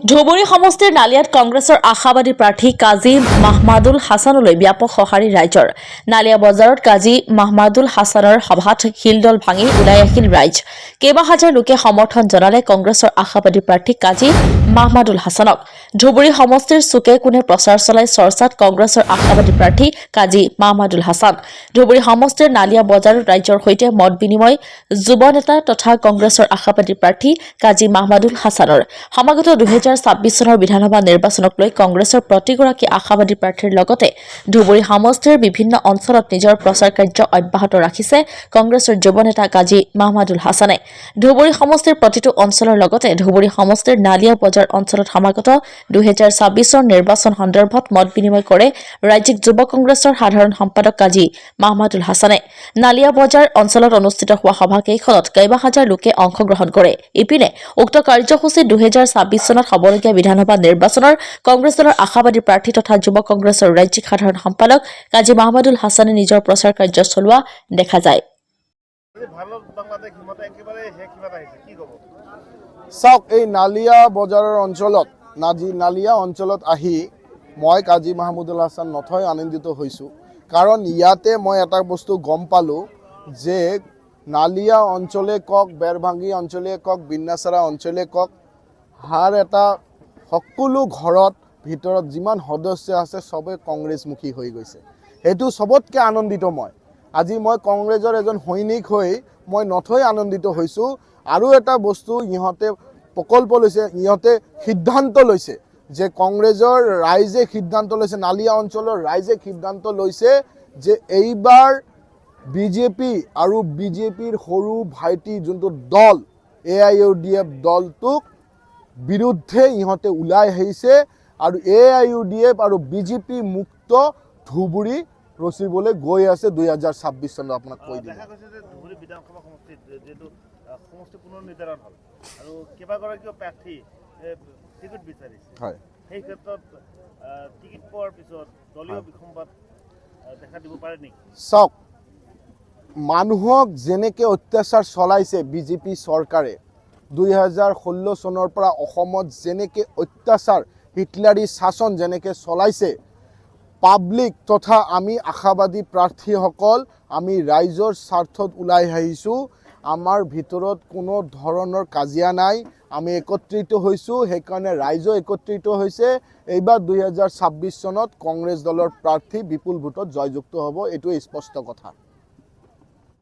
ধুবুৰী সমষ্টিৰ নালিয়াত কংগ্ৰেছৰ আশাবাদী প্ৰাৰ্থী কাজী মাহমাদুল হাছানলৈ ব্যাপক সঁহাৰি ৰাইজৰ। নালিয়া বজাৰত কাজী মাহমাদুল হাছানৰ সভাত শিলডল ভাঙি ওলাই আহিল ৰাইজ। কেইবা হাজাৰ লোকে সমৰ্থন জনালে কংগ্ৰেছৰ আশাবাদী প্ৰাৰ্থী কাজী মাহমাদুল হাছানক। ধুবুৰী সমষ্টিৰ চুকে কোণে প্ৰচাৰ চলাই চৰ্চাত কংগ্ৰেছৰ আশাবাদী প্ৰাৰ্থী কাজী মাহমাদুল হাছান। ধুবুৰী সমষ্টিৰ নালিয়া বজাৰত ৰাইজৰ সৈতে মত বিনিময় যুৱ নেতা তথা কংগ্ৰেছৰ আশাবাদী প্ৰাৰ্থী কাজী মাহমাদুল হাছানৰ। সমাগত 2026 চনৰ বিধানসভা নিৰ্বাচনক লৈ কংগ্ৰেছৰ প্ৰতিগৰাকী আশাবাদী প্ৰাৰ্থীৰ লগতে ধুবুৰী সমষ্টিৰ বিভিন্ন অঞ্চলত নিজৰ প্ৰচাৰ কাৰ্য অব্যাহত ৰাখিছে কংগ্ৰেছৰ যুৱ নেতা কাজী মাহমাদুল হাছানে। ধুবুৰী সমষ্টিৰ প্ৰতিটো অঞ্চলৰ লগতে ধুবুৰী সমষ্টিৰ নালিয়া বজাৰ অঞ্চলত সমাগত 2026 চনৰ নিৰ্বাচন সন্দৰ্ভত মত বিনিময় কৰে ৰাজ্যিক যুৱ কংগ্ৰেছৰ সাধাৰণ সম্পাদক কাজী মাহমাদুল হাছানে। নালিয়া বজাৰ অঞ্চলত অনুষ্ঠিত হোৱা সভাকেইখনত কেইবা হাজাৰ লোকে অংশগ্ৰহণ কৰে। ইপিনে উক্ত কাৰ্যসূচীত 2026 চনত হবলগীয়া বিধানসভা নিৰ্বাচনৰ কংগ্ৰেছ দলৰ আশাবাদী প্ৰাৰ্থী তথা যুৱ কংগ্ৰেছৰ ৰাজ্যিক সাধাৰণ সম্পাদক কাজী মাহমাদুল হাছানে নিজৰ প্ৰচাৰ কাৰ্য চলোৱা দেখা যায়। চাওক, এই নালিয়া বজাৰৰ অঞ্চলত নালিয়া অঞ্চলত আহি মই কাজী মাহমুদুল হাছান নথৈ আনন্দিত হৈছোঁ। কাৰণ ইয়াতে মই এটা বস্তু গম পালোঁ যে নালিয়া অঞ্চলে কওক, বেৰভাঙি অঞ্চলে কওক, বিন্নাচাৰা অঞ্চলে কওক, হাৰ এটা সকলো ঘৰত ভিতৰত যিমান সদস্য আছে চবে কংগ্ৰেছমুখী হৈ গৈছে। সেইটো চবতকৈ আনন্দিত মই। আজি মই কংগ্ৰেছৰ এজন সৈনিক হৈ মই নথৈ আনন্দিত হৈছোঁ। আৰু এটা বস্তু ইহঁতে প্ৰকল্প লৈছে, ইহঁতে সিদ্ধান্ত লৈছে যে কংগ্ৰেছৰ ৰাইজে সিদ্ধান্ত লৈছে, নালিয়া অঞ্চলৰ ৰাইজে সিদ্ধান্ত লৈছে যে এইবাৰ বিজেপি আৰু বিজেপিৰ সৰু ভাইটি যোনটো দল AIUDF দলটোক বিৰুদ্ধে ইহঁতে ওলাই আহিছে আৰু AIUDF আৰু বিজেপি মুক্ত ধুবুৰী ৰচিবলৈ গৈ আছে 2026 চনত। আপোনাক কৈ দিম হয়, সেই ক্ষেত্ৰত টিকিট পোৱাৰ পিছত দলীয় বিসম্বাদ দেখা দিব পাৰে নেকি? চাওক, মানুহক যেনেকৈ অত্যাচাৰ চলাইছে বিজেপি চৰকাৰে 2016 চনৰ পৰা অসমত যেনেকৈ অত্যাচাৰ হিটলাৰী শাসন যেনেকৈ চলাইছে, পাব্লিক তথা আমি আশাবাদী প্ৰাৰ্থীসকল আমি ৰাইজৰ স্বাৰ্থত ওলাই আহিছোঁ। আমাৰ ভিতৰত কোনো ধৰণৰ কাজিয়া নাই, আমি একত্ৰিত হৈছোঁ। সেইকাৰণে ৰাইজো একত্ৰিত হৈছে। এইবাৰ 2026 চনত কংগ্ৰেছ দলৰ প্ৰাৰ্থী বিপুল ভোটত জয়যুক্ত হ'ব, এইটোৱে স্পষ্ট কথা।